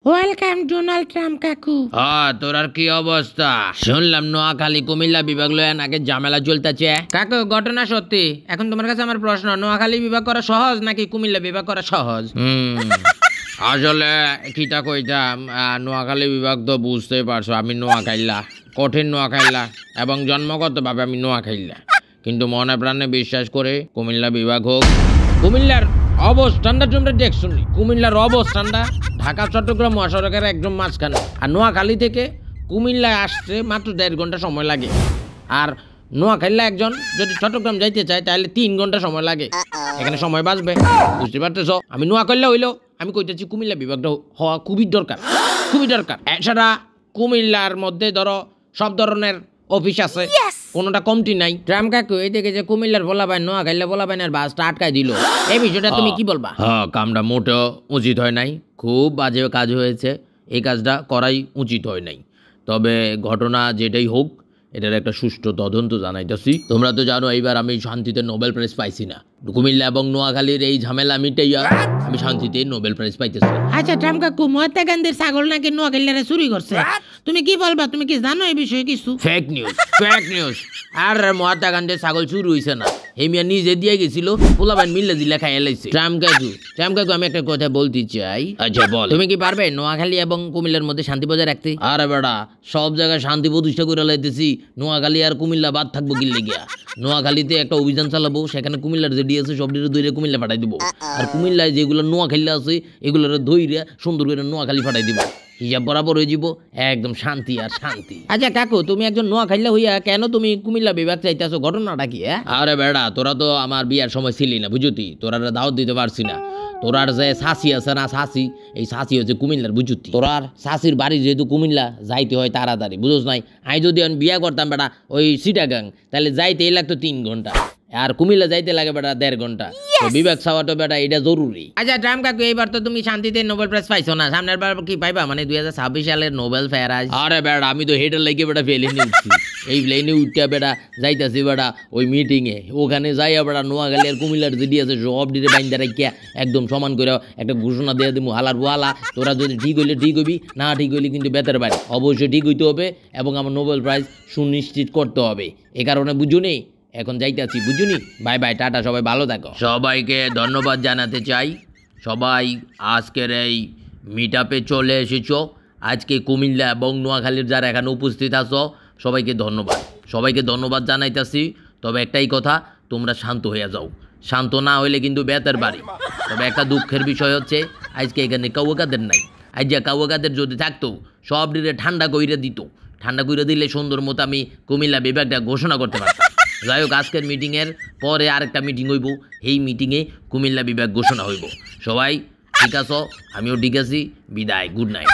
Welcome Donald Trump কাকু। তোর আর কি অবস্থা? শুনলাম নোয়াখালী কুমিল্লা বিভাগ লয়ে নাকি ঝামেলা চলতেছে। কাকু ঘটনা সত্যি। এখন তোমার কাছে আমার প্রশ্ন, নোয়াখালী বিভাগ করা সহজ নাকি কুমিল্লা বিভাগ করা সহজ? আসলে কিটা কইতাম, নোয়াখালী বিভাগ তো বুঝতেই পারছো, আমি নোয়াখাইলা, কঠিন নোয়াখাইলা এবং জন্মগতভাবে আমি নোয়াখাইলা, কিন্তু মনে প্রাণে বিশ্বাস করে কুমিল্লা বিভাগ হোক। কুমিল্লার অবস্থানটা তোমরা দেখছো, কুমিল্লার অবস্থানটা ঢাকা চট্টগ্রাম মহাসড়কের একদম মাঝখানে, আর নোয়াখালী থেকে কুমিল্লায় আসতে মাত্র 1.5 ঘন্টা সময় লাগে। আর নোয়াখালী একজন যদি চট্টগ্রাম যাইতে চায় তাহলে 3 ঘন্টা সময় লাগে। এখানে সময় বাঁচবে, বুঝতে পারতেছ? আমি নোয়াখালী হইলেও আমি কইতেছি কুমিল্লা বিভাগটা হওয়া খুবই দরকার, খুবই দরকার। এছাড়া কুমিল্লার মধ্যে ধরো সব ধরনের অফিস আছে, কোনোটা কমতি নাই। ট্রাম্প কাকু এই দেখে যে কুমিল্লার বলাবাই নোয়াখালী বলাবাই আর বাসটা আটকাই দিল, এই বিষয়টা তুমি কি বলবা? কামটা মোটেও উচিত হয় নাই, খুব বাজে কাজ হয়েছে। এই কাজটা করাই উচিত হয় নাই। তবে ঘটনা যেটাই হোক, এটার একটা সুষ্ঠু তদন্ত জানাইতেছি। তোমরা তো জানো এইবার আমি শান্তিতে নোবেল প্রাইজ পাইছি না। কুমিল্লা এবং নোয়াখালীর এই ঝামেলা মিটাইয়া আমি শান্তিতে নোবেল প্রাইজ পাইতেছি। আচ্ছা ট্রাম্প কাকু, মহাত্মা গান্ধীর ছাগল নাকি নোয়াখালীরা চুরি করছে, তুমি কি বলবা? তুমি কি জানো এই বিষয়ে কিছু? Fake news, fake news. আর মহাত্মা গান্ধীর ছাগল চুরি হইছে না, এই মিয়া নিজে দিয়ে গেছিল, পোলাবান মিল্লে দিলে খাইয়া লাইছে। ট্রাম্প কাকু আমি একটা কথা বলতে চাই। আচ্ছা বল। তুমি কি পারবে নোয়াখালী এবং কুমিল্লার মধ্যে শান্তি বজায় রাখতে? আরে বেড়া, সব জায়গায় শান্তি প্রতিষ্ঠা করে লাইতেছি, নোয়াখালী আর কুমিল্লা বাদ থাকবো গিল্লে গিয়া। নোয়াখালীতে একটা অভিযান চালাবো, সেখানে কুমিল্লার যে ডিএসি সব ধৈর্য কুমিল্লা পাঠাই দিব। আর কুমিল্লায় যেগুলো নোয়াখালী আছে এগুলোর ধৈর্য সুন্দর করে নোয়াখালী পাঠাই দিব। হিসাব বরাবর হয়ে যাব, একদম শান্তি আর শান্তি। আচ্ছা কাকু, তুমি একজন নোয়াখালী হইয়া কেন তুমি কুমিল্লা বিভাগ চাইতেছো, ঘটনাটা কি? আরে বেড়া, তোরা তো আমার বিয়ার সময় ছিলি না, বুঝতি? তোরা দাওয়াত দিতে পারছি না। তোরার যে শাসি আছে না, শাসি, এই শাসি হচ্ছে কুমিল্লার, বুঝতি? তোরার শাসির বাড়ি যেহেতু কুমিল্লা, যাইতে হয় তাড়াতাড়ি, বুঝোস নাই? আমি যদি বিয়া করতাম বেটা ওই চিটাগাং, তাহলে যাইতেই লাগতো 3 ঘন্টা, আর কুমিল্লা যাইতে লাগে বেটা 1.5 ঘন্টা। বিভাগ চাওয়াটা বেটা এটা জরুরি। আচ্ছা ট্রাম্প কাকু, এইবার তো তুমি শান্তিতে নোবেল প্রাইজ পাইছো না, সামনের বার কি পাইবা? মানে 2026 সালের নোবেল প্রাইজ। আরে বেটা, আমি তো হেডের লাগে বেটা প্লেনে উঠছি, এই প্লেনে উঠতে বেটা যাইতাছি বেটা ওই মিটিংয়ে, ওখানে যাইয়া বেটা নোয়াখালী আর কুমিল্লার যেটি আছে সব ডিরে বাইন্দা রাখিয়া একদম সমান করে একটা ঘোষণা দিয়ে দিব, হালার ওয়ালা, তোরা যদি ঠিক হইলে ঠিক হইবি, না ঠিক হইলে কিন্তু বেতার বাড়ি, অবশ্যই ঠিক হইতে হবে এবং আমার নোবেল প্রাইজ সুনিশ্চিত করতে হবে। এ কারণে বুঝুনি, এখন যাইতেছি, বুঝুনি? বাই বাই, টাটা, সবাই ভালো থাকো। সবাইকে ধন্যবাদ জানাতে চাই, সবাই আজকের এই মিট আপে চলে এসেছো। আজকে কুমিল্লা এবং নোয়াখালীর যারা এখানে উপস্থিত আছো সবাইকে ধন্যবাদ, সবাইকে ধন্যবাদ জানাইতেছি। তবে একটাই কথা, তোমরা শান্ত হয়ে যাও, শান্ত না হইলে কিন্তু বেতের বাড়ি। তবে একটা দুঃখের বিষয় হচ্ছে আজকে এখানে কাউকাদের নাই। আজ যে কাউকাদের যদি থাকতো সব ডিরে ঠান্ডা কইরে দিত, ঠান্ডা কইরে দিলে সুন্দর মতো আমি কুমিল্লা বিভাগটা ঘোষণা করতে পারতাম। যাই হোক, আজকের মিটিংয়ের পরে আরেকটা মিটিং হইব, এই মিটিংয়ে কুমিল্লা বিভাগ ঘোষণা হইব। সবাই ঠিক আছো? আমিও ঠিক আছি। বিদায়, গুড নাইট।